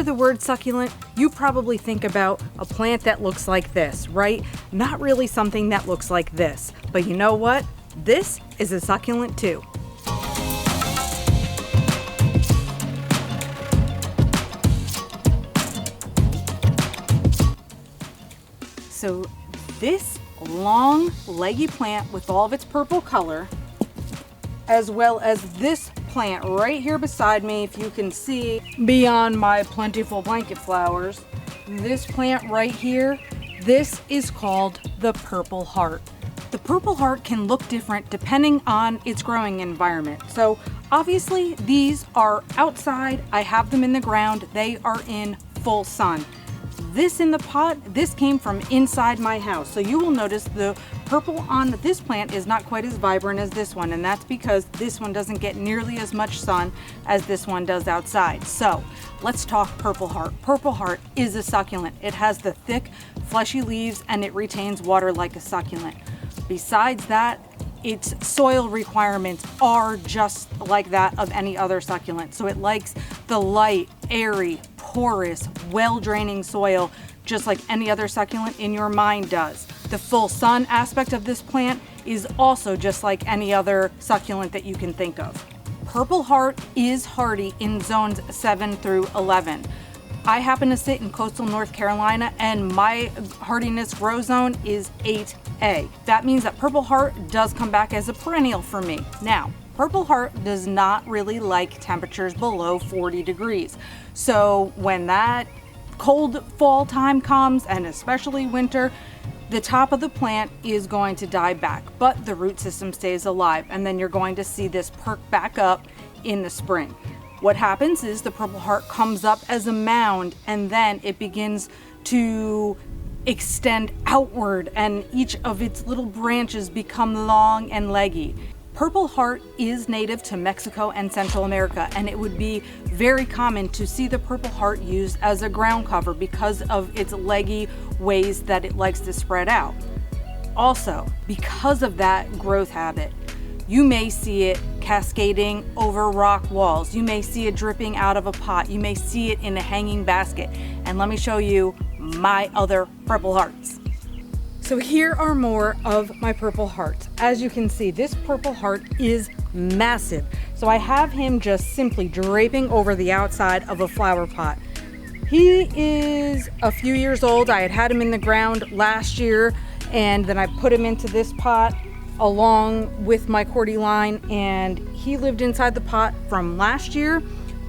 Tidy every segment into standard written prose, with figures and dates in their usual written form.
the word succulent, you probably think about a plant that looks like this, right? Not really something that looks like this. But you know what? This is a succulent too. So this long, leggy plant with all of its purple color, as well as this plant right here beside me, if you can see beyond my plentiful blanket flowers, this plant right here, this is called the purple heart. The purple heart can look different depending on its growing environment. So obviously these are outside, I have them in the ground, they are in full sun. This in the pot, this came from inside my house. So you will notice the purple on this plant is not quite as vibrant as this one, and that's because this one doesn't get nearly as much sun as this one does outside. So let's talk purple heart. Purple heart is a succulent. It has the thick, fleshy leaves and it retains water like a succulent. Besides that, its soil requirements are just like that of any other succulent. So it likes the light, airy, porous, well-draining soil, just like any other succulent in your mind does. The full sun aspect of this plant is also just like any other succulent that you can think of. Purple heart is hardy in zones 7 through 11. I happen to sit in coastal North Carolina and my hardiness grow zone is 8A. That means that purple heart does come back as a perennial for me. Now, purple heart does not really like temperatures below 40 degrees. So when that cold fall time comes, and especially winter, the top of the plant is going to die back, but the root system stays alive, and then you're going to see this perk back up in the spring. What happens is the purple heart comes up as a mound, and then it begins to extend outward, and each of its little branches become long and leggy. Purple heart is native to Mexico and Central America, and it would be very common to see the purple heart used as a ground cover because of its leggy ways that it likes to spread out. Also, because of that growth habit, you may see it cascading over rock walls. You may see it dripping out of a pot. You may see it in a hanging basket. And let me show you my other purple hearts. So here are more of my purple hearts. As you can see, this purple heart is massive. So I have him just simply draping over the outside of a flower pot. He is a few years old. I had him in the ground last year, and then I put him into this pot along with my cordyline, and he lived inside the pot from last year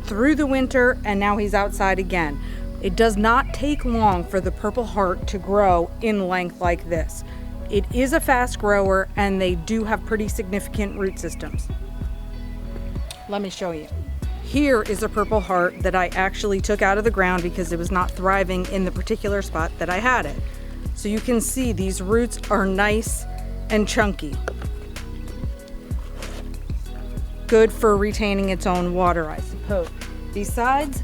through the winter, and now he's outside again. It does not take long for the purple heart to grow in length like this. It is a fast grower, and they do have pretty significant root systems. Let me show you. Here is a purple heart that I actually took out of the ground because it was not thriving in the particular spot that I had it. So you can see these roots are nice and chunky. Good for retaining its own water, I suppose. Besides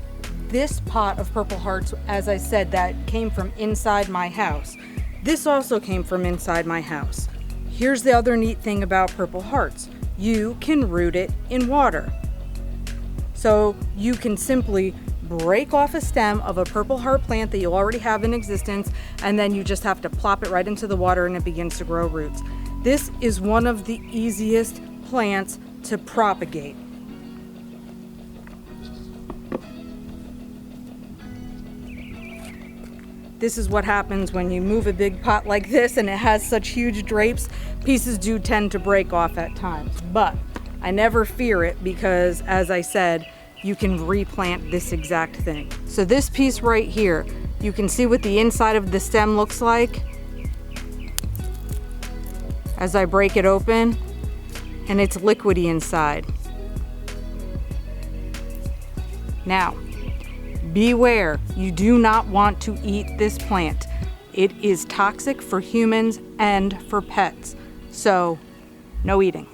this pot of purple hearts, as I said, that came from inside my house. This also came from inside my house. Here's the other neat thing about purple hearts. You can root it in water. So you can simply break off a stem of a purple heart plant that you already have in existence, and then you just have to plop it right into the water and it begins to grow roots. This is one of the easiest plants to propagate. This is what happens when you move a big pot like this and it has such huge drapes. Pieces do tend to break off at times, but I never fear it because, as I said, you can replant this exact thing. So this piece right here, you can see what the inside of the stem looks like as I break it open, and it's liquidy inside. Now, beware, you do not want to eat this plant. It is toxic for humans and for pets, so no eating.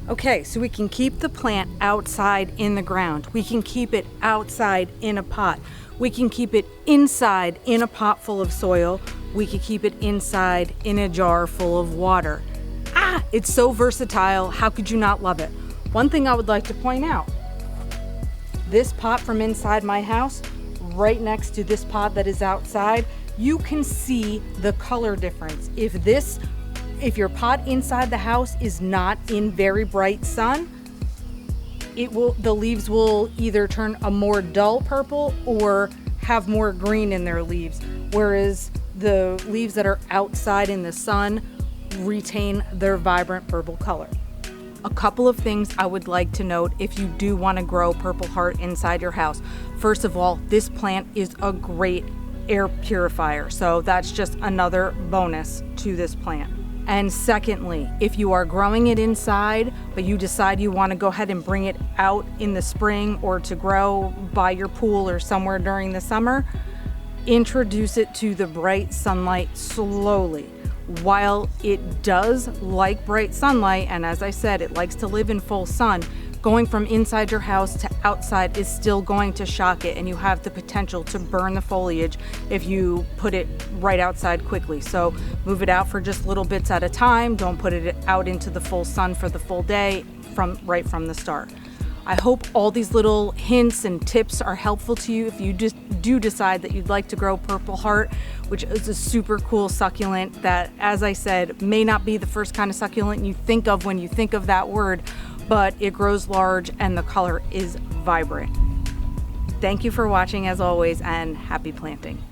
Okay, so we can keep the plant outside in the ground. We can keep it outside in a pot. We can keep it inside in a pot full of soil. We can keep it inside in a jar full of water. It's so versatile. How could you not love it? One thing I would like to point out. this pot from inside my house right next to this pot that is outside, you can see the color difference. If your pot inside the house is not in very bright sun, the leaves will either turn a more dull purple or have more green in their leaves, whereas the leaves that are outside in the sun retain their vibrant purple color. A couple of things I would like to note if you do want to grow Purple Heart inside your house. First of all, this plant is a great air purifier, so that's just another bonus to this plant. And secondly, if you are growing it inside, but you decide you want to go ahead and bring it out in the spring or to grow by your pool or somewhere during the summer, introduce it to the bright sunlight slowly. While it does like bright sunlight, and as I said, it likes to live in full sun, going from inside your house to outside is still going to shock it, and you have the potential to burn the foliage if you put it right outside quickly. So move it out for just little bits at a time. Don't put it out into the full sun for the full day right from the start. I hope all these little hints and tips are helpful to you if you just do decide that you'd like to grow Purple Heart, which is a super cool succulent that, as I said, may not be the first kind of succulent you think of when you think of that word, but it grows large and the color is vibrant. Thank you for watching as always, and happy planting.